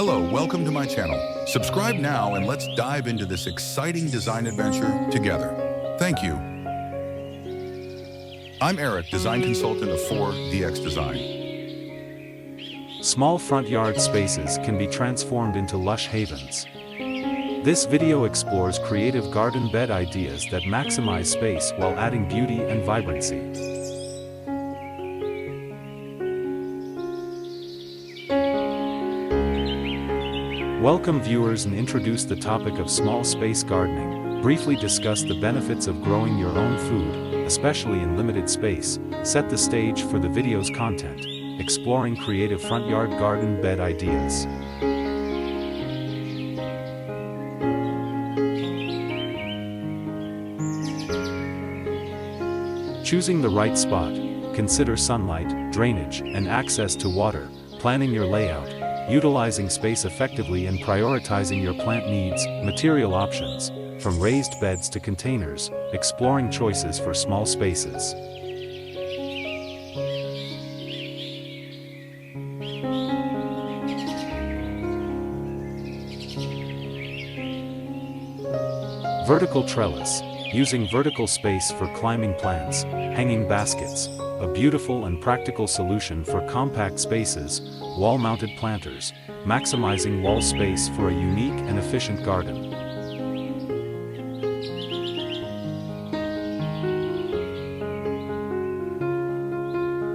Hello, welcome to my channel. Subscribe now and let's dive into this exciting design adventure together. Thank you. I'm Eric, design consultant of 4DX Design. Small front yard spaces can be transformed into lush havens. This video explores creative garden bed ideas that maximize space while adding beauty and vibrancy. Welcome viewers and introduce the topic of small space gardening, briefly discuss the benefits of growing your own food, especially in limited space, set the stage for the video's content, exploring creative front yard garden bed ideas. Choosing the right spot, consider sunlight, drainage, and access to water, planning your layout, utilizing space effectively and prioritizing your plant needs, material options, from raised beds to containers, exploring choices for small spaces. Vertical trellis, using vertical space for climbing plants, hanging baskets, a beautiful and practical solution for compact spaces, wall-mounted planters, maximizing wall space for a unique and efficient garden.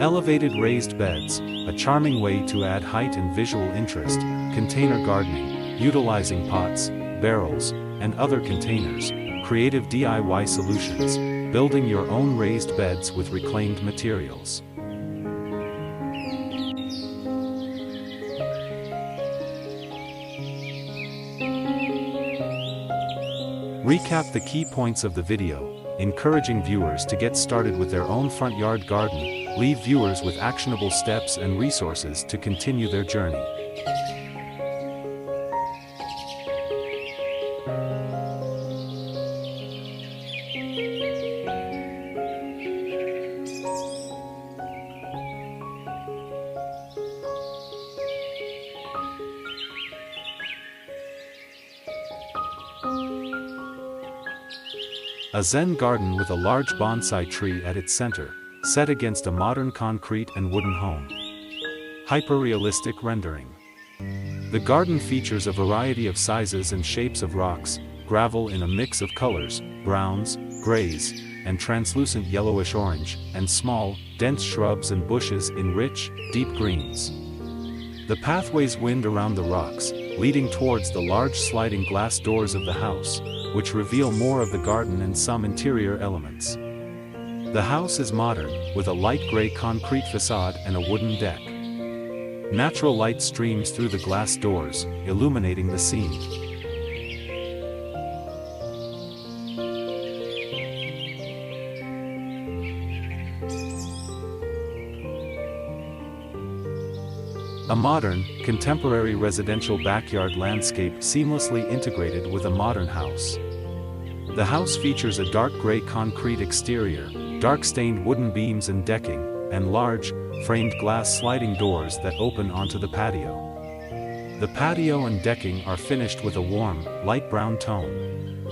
Elevated raised beds, a charming way to add height and visual interest, container gardening, utilizing pots, barrels, and other containers, creative DIY solutions, building your own raised beds with reclaimed materials. Recap the key points of the video, encouraging viewers to get started with their own front yard garden, leave viewers with actionable steps and resources to continue their journey. A Zen garden with a large bonsai tree at its center, set against a modern concrete and wooden home. Hyperrealistic rendering. The garden features a variety of sizes and shapes of rocks, gravel in a mix of colors, browns, grays, and translucent yellowish-orange, and small, dense shrubs and bushes in rich, deep greens. The pathways wind around the rocks, leading towards the large sliding glass doors of the house, which reveal more of the garden and some interior elements. The house is modern, with a light gray concrete facade and a wooden deck. Natural light streams through the glass doors, illuminating the scene. A modern, contemporary residential backyard landscape seamlessly integrated with a modern house. The house features a dark gray concrete exterior, dark-stained wooden beams and decking, and large, framed glass sliding doors that open onto the patio. The patio and decking are finished with a warm, light brown tone.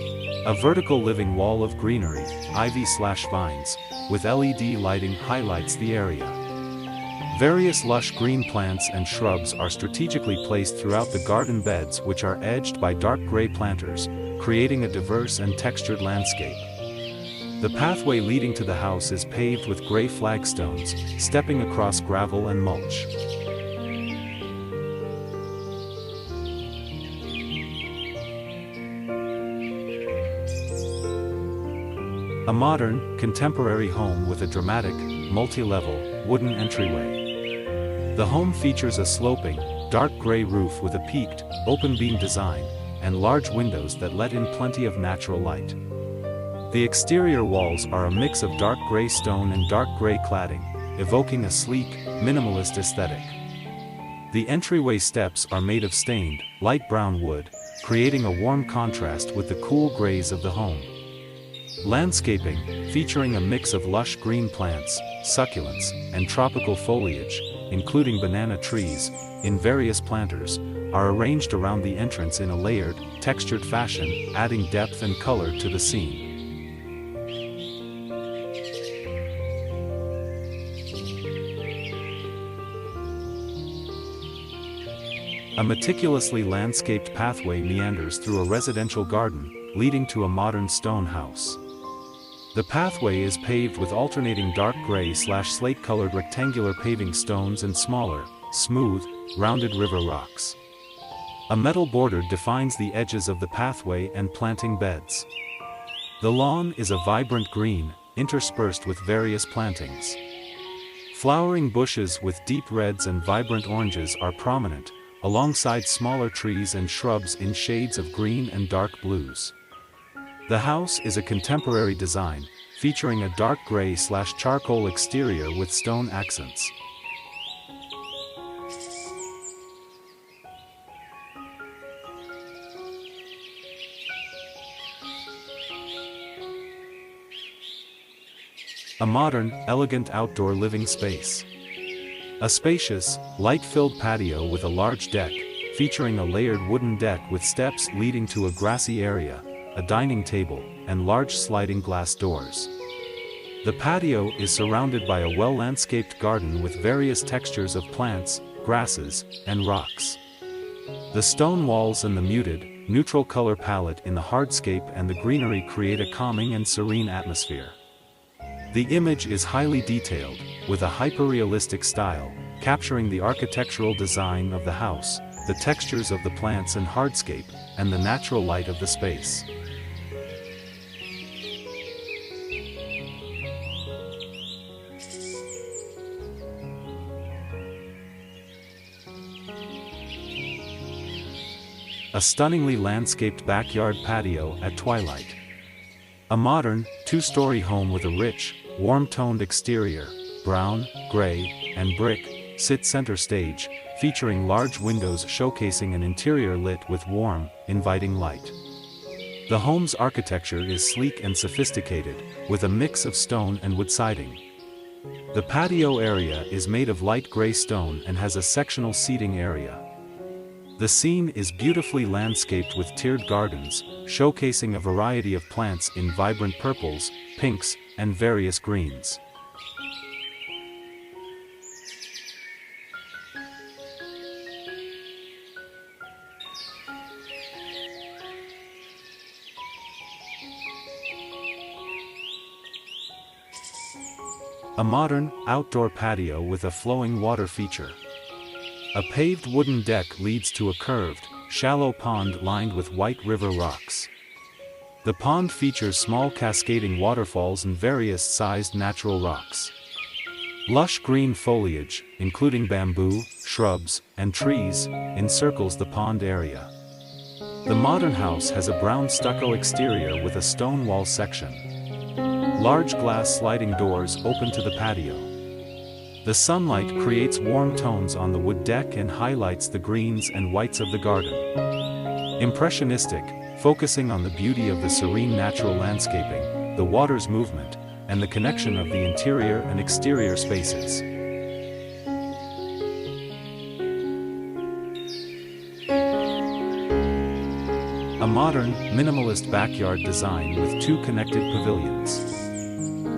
A vertical living wall of greenery, ivy/vines, with LED lighting highlights the area. Various lush green plants and shrubs are strategically placed throughout the garden beds, which are edged by dark gray planters, creating a diverse and textured landscape. The pathway leading to the house is paved with gray flagstones, stepping across gravel and mulch. A modern, contemporary home with a dramatic, multi-level, wooden entryway. The home features a sloping, dark gray roof with a peaked, open beam design, and large windows that let in plenty of natural light. The exterior walls are a mix of dark gray stone and dark gray cladding, evoking a sleek, minimalist aesthetic. The entryway steps are made of stained, light brown wood, creating a warm contrast with the cool grays of the home. Landscaping, featuring a mix of lush green plants, succulents, and tropical foliage, including banana trees, in various planters, are arranged around the entrance in a layered, textured fashion, adding depth and color to the scene. A meticulously landscaped pathway meanders through a residential garden, leading to a modern stone house. The pathway is paved with alternating dark gray/slate-colored rectangular paving stones and smaller, smooth, rounded river rocks. A metal border defines the edges of the pathway and planting beds. The lawn is a vibrant green, interspersed with various plantings. Flowering bushes with deep reds and vibrant oranges are prominent, alongside smaller trees and shrubs in shades of green and dark blues. The house is a contemporary design, featuring a dark gray/charcoal exterior with stone accents. A modern, elegant outdoor living space. A spacious, light-filled patio with a large deck, featuring a layered wooden deck with steps leading to a grassy area, a dining table, and large sliding glass doors. The patio is surrounded by a well-landscaped garden with various textures of plants, grasses, and rocks. The stone walls and the muted, neutral color palette in the hardscape and the greenery create a calming and serene atmosphere. The image is highly detailed, with a hyperrealistic style, capturing the architectural design of the house, the textures of the plants and hardscape, and the natural light of the space. A stunningly landscaped backyard patio at twilight. A modern, two-story home with a rich, warm-toned exterior, brown, gray, and brick, sits center stage, featuring large windows showcasing an interior lit with warm, inviting light. The home's architecture is sleek and sophisticated, with a mix of stone and wood siding. The patio area is made of light gray stone and has a sectional seating area. The scene is beautifully landscaped with tiered gardens, showcasing a variety of plants in vibrant purples, pinks, and various greens. A modern, outdoor patio with a flowing water feature. A paved wooden deck leads to a curved, shallow pond lined with white river rocks. The pond features small cascading waterfalls and various-sized natural rocks. Lush green foliage, including bamboo, shrubs, and trees, encircles the pond area. The modern house has a brown stucco exterior with a stone wall section. Large glass sliding doors open to the patio. The sunlight creates warm tones on the wood deck and highlights the greens and whites of the garden. Impressionistic, focusing on the beauty of the serene natural landscaping, the water's movement, and the connection of the interior and exterior spaces. A modern, minimalist backyard design with two connected pavilions.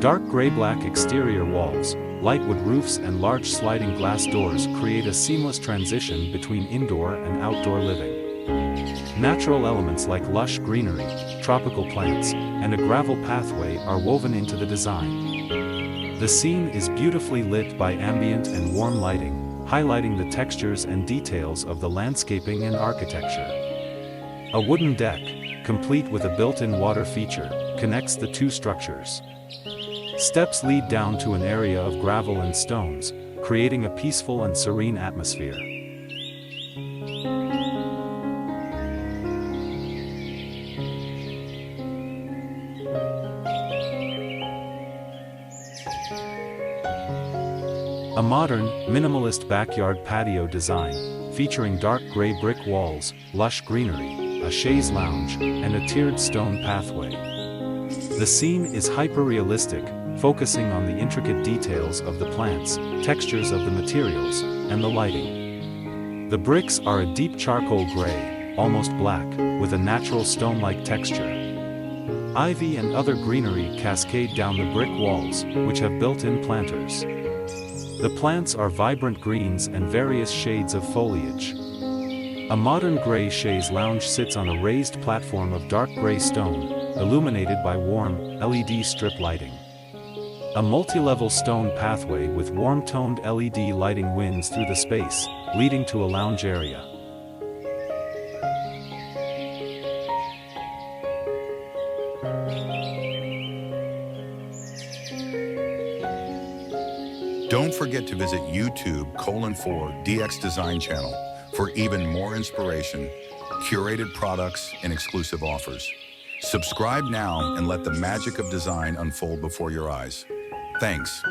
Dark gray-black exterior walls, light wood roofs and large sliding glass doors create a seamless transition between indoor and outdoor living. Natural elements like lush greenery, tropical plants, and a gravel pathway are woven into the design. The scene is beautifully lit by ambient and warm lighting, highlighting the textures and details of the landscaping and architecture. A wooden deck, complete with a built-in water feature, connects the two structures. Steps lead down to an area of gravel and stones, creating a peaceful and serene atmosphere. A modern, minimalist backyard patio design, featuring dark gray brick walls, lush greenery, a chaise lounge, and a tiered stone pathway. The scene is hyper-realistic, focusing on the intricate details of the plants, textures of the materials, and the lighting. The bricks are a deep charcoal gray, almost black, with a natural stone-like texture. Ivy and other greenery cascade down the brick walls, which have built-in planters. The plants are vibrant greens and various shades of foliage. A modern gray chaise lounge sits on a raised platform of dark gray stone, illuminated by warm, LED strip lighting. A multi-level stone pathway with warm-toned LED lighting winds through the space, leading to a lounge area. Don't forget to visit YouTube:4DX Design channel for even more inspiration, curated products, and exclusive offers. Subscribe now and let the magic of design unfold before your eyes. Thanks.